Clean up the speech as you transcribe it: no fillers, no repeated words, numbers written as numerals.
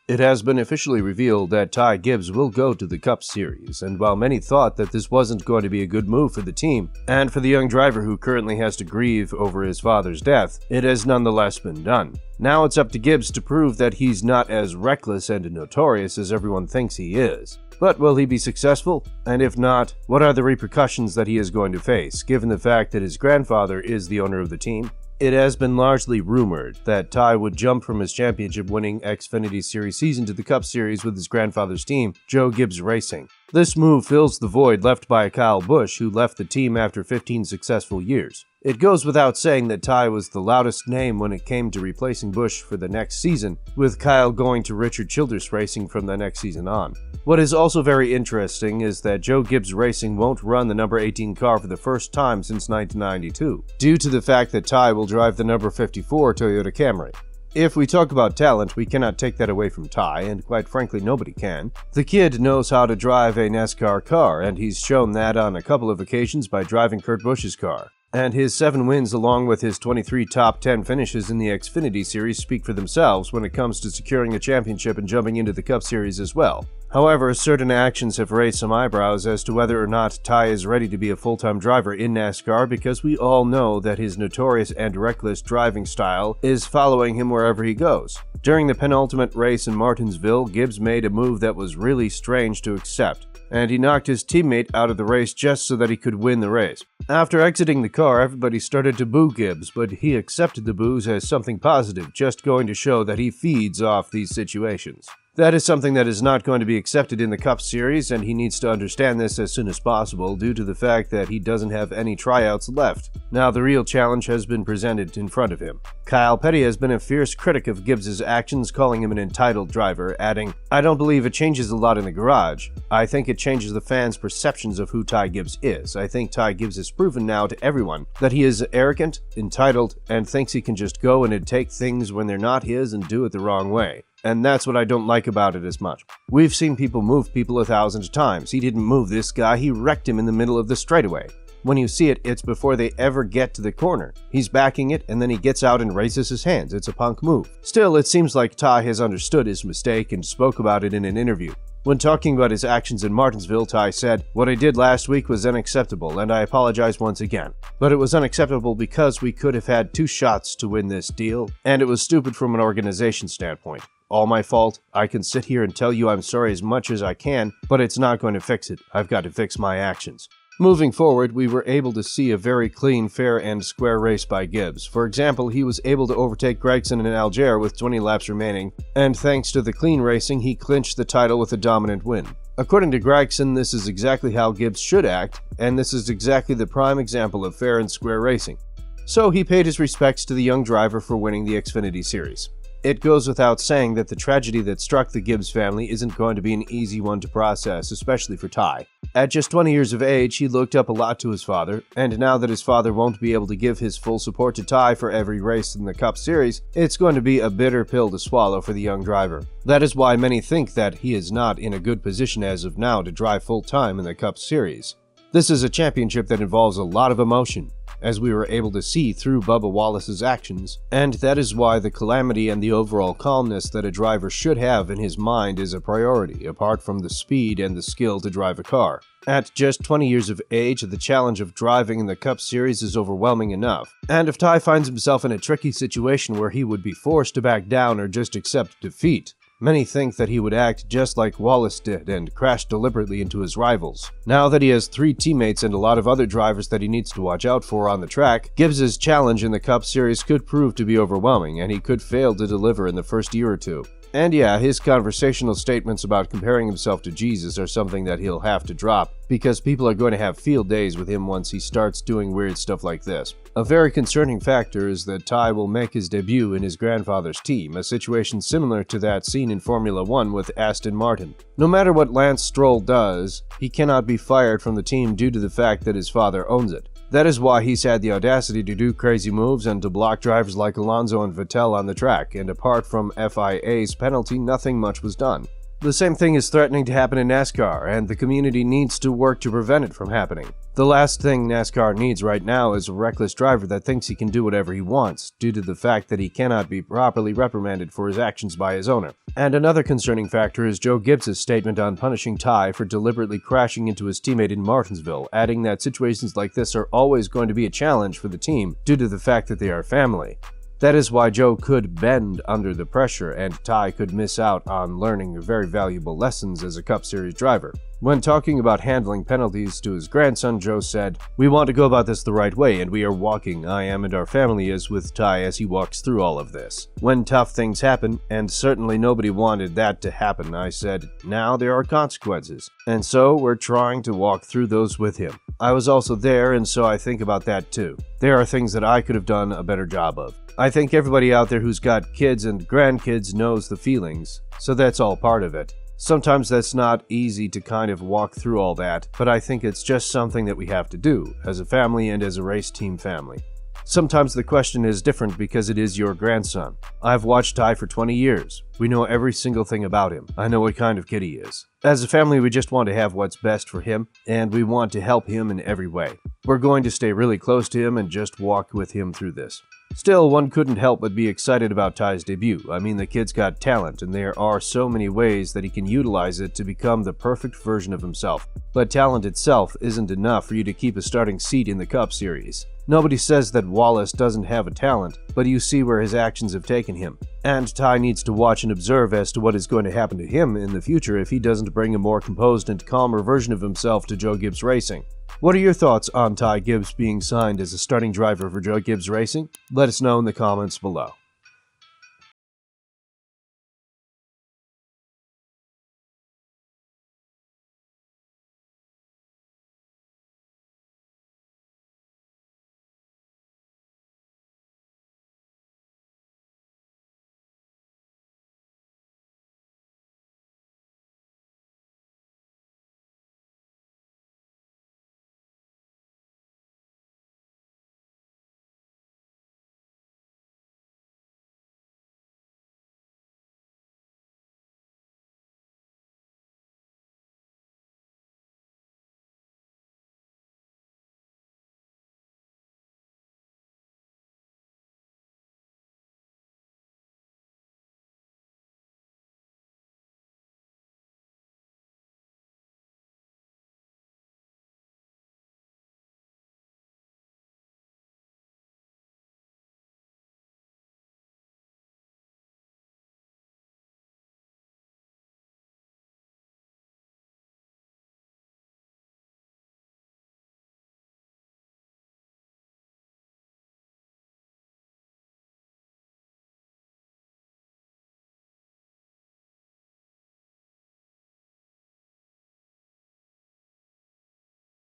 It has been officially revealed that Ty Gibbs will go to the Cup Series, and while many thought that this wasn't going to be a good move for the team, and for the young driver who currently has to grieve over his father's death, it has nonetheless been done. Now it's up to Gibbs to prove that he's not as reckless and notorious as everyone thinks he is. But will he be successful? And if not, what are the repercussions that he is going to face, given the fact that his grandfather is the owner of the team? It has been largely rumored that Ty would jump from his championship-winning Xfinity Series season to the Cup Series with his grandfather's team, Joe Gibbs Racing. This move fills the void left by Kyle Busch, who left the team after 15 successful years. It goes without saying that Ty was the loudest name when it came to replacing Busch for the next season, with Kyle going to Richard Childress Racing from the next season on. What is also very interesting is that Joe Gibbs Racing won't run the number 18 car for the first time since 1992, due to the fact that Ty will drive the number 54 Toyota Camry. If we talk about talent, we cannot take that away from Ty, and quite frankly nobody can. The kid knows how to drive a NASCAR car, and he's shown that on a couple of occasions by driving Kurt Busch's car. And his 7 wins along with his 23 top 10 finishes in the Xfinity Series speak for themselves when it comes to securing a championship and jumping into the Cup Series as well. However, certain actions have raised some eyebrows as to whether or not Ty is ready to be a full-time driver in NASCAR, because we all know that his notorious and reckless driving style is following him wherever he goes. During the penultimate race in Martinsville, Gibbs made a move that was really strange to accept, and he knocked his teammate out of the race just so that he could win the race. After exiting the car, everybody started to boo Gibbs, but he accepted the boos as something positive, just going to show that he feeds off these situations. That is something that is not going to be accepted in the Cup Series, and he needs to understand this as soon as possible due to the fact that he doesn't have any tryouts left. Now the real challenge has been presented in front of him. Kyle Petty has been a fierce critic of Gibbs' actions, calling him an entitled driver, adding, "I don't believe it changes a lot in the garage. I think it changes the fans' perceptions of who Ty Gibbs is. I think Ty Gibbs has proven now to everyone that he is arrogant, entitled, and thinks he can just go and take things when they're not his and do it the wrong way. And that's what I don't like about it as much. We've seen people move people 1,000 times. He didn't move this guy, he wrecked him in the middle of the straightaway. When you see it, it's before they ever get to the corner. He's backing it, and then he gets out and raises his hands. It's a punk move. Still, it seems like Ty has understood his mistake and spoke about it in an interview. When talking about his actions in Martinsville, Ty said, "What I did last week was unacceptable, and I apologize once again. But it was unacceptable because we could have had 2 shots to win this deal, and it was stupid from an organization standpoint. All my fault. I can sit here and tell you I'm sorry as much as I can, but it's not going to fix it. I've got to fix my actions." Moving forward, we were able to see a very clean, fair, and square race by Gibbs. For example, he was able to overtake Gragson in Algier with 20 laps remaining, and thanks to the clean racing, he clinched the title with a dominant win. According to Gragson, this is exactly how Gibbs should act, and this is exactly the prime example of fair and square racing. So he paid his respects to the young driver for winning the Xfinity Series. It goes without saying that the tragedy that struck the Gibbs family isn't going to be an easy one to process, especially for Ty. At just 20 years of age, he looked up a lot to his father, and now that his father won't be able to give his full support to Ty for every race in the Cup Series, it's going to be a bitter pill to swallow for the young driver. That is why many think that he is not in a good position as of now to drive full-time in the Cup Series. This is a championship that involves a lot of emotion, as we were able to see through Bubba Wallace's actions, and that is why the calamity and the overall calmness that a driver should have in his mind is a priority, apart from the speed and the skill to drive a car. At just 20 years of age, the challenge of driving in the Cup Series is overwhelming enough, and if Ty finds himself in a tricky situation where he would be forced to back down or just accept defeat, many think that he would act just like Wallace did and crash deliberately into his rivals. Now that he has 3 teammates and a lot of other drivers that he needs to watch out for on the track, Gibbs' challenge in the Cup Series could prove to be overwhelming, and he could fail to deliver in the first year or 2. And yeah, his conversational statements about comparing himself to Jesus are something that he'll have to drop, because people are going to have field days with him once he starts doing weird stuff like this. A very concerning factor is that Ty will make his debut in his grandfather's team, a situation similar to that seen in Formula 1 with Aston Martin. No matter what Lance Stroll does, he cannot be fired from the team due to the fact that his father owns it. That is why he's had the audacity to do crazy moves and to block drivers like Alonso and Vettel on the track, and apart from FIA's penalty, nothing much was done. The same thing is threatening to happen in NASCAR, and the community needs to work to prevent it from happening. The last thing NASCAR needs right now is a reckless driver that thinks he can do whatever he wants, due to the fact that he cannot be properly reprimanded for his actions by his owner. And another concerning factor is Joe Gibbs' statement on punishing Ty for deliberately crashing into his teammate in Martinsville, adding that situations like this are always going to be a challenge for the team due to the fact that they are family. That is why Joe could bend under the pressure, and Ty could miss out on learning very valuable lessons as a Cup Series driver. When talking about handling penalties to his grandson, Joe said, "We want to go about this the right way, and we are walking, I am and our family is, with Ty as he walks through all of this. When tough things happen, and certainly nobody wanted that to happen, I said, now there are consequences. And so we're trying to walk through those with him. I was also there, and so I think about that too. There are things that I could have done a better job of. I think everybody out there who's got kids and grandkids knows the feelings, so that's all part of it. Sometimes that's not easy to kind of walk through all that, but I think it's just something that we have to do, as a family and as a race team family. Sometimes the question is different because it is your grandson. I've watched Ty for 20 years. We know every single thing about him. I know what kind of kid he is. As a family, we just want to have what's best for him, and we want to help him in every way. We're going to stay really close to him and just walk with him through this." Still, one couldn't help but be excited about Ty's debut. I mean, the kid's got talent, and there are so many ways that he can utilize it to become the perfect version of himself. But talent itself isn't enough for you to keep a starting seat in the Cup Series. Nobody says that Wallace doesn't have a talent, but you see where his actions have taken him. And Ty needs to watch and observe as to what is going to happen to him in the future if he doesn't bring a more composed and calmer version of himself to Joe Gibbs Racing. What are your thoughts on Ty Gibbs being signed as a starting driver for Joe Gibbs Racing? Let us know in the comments below.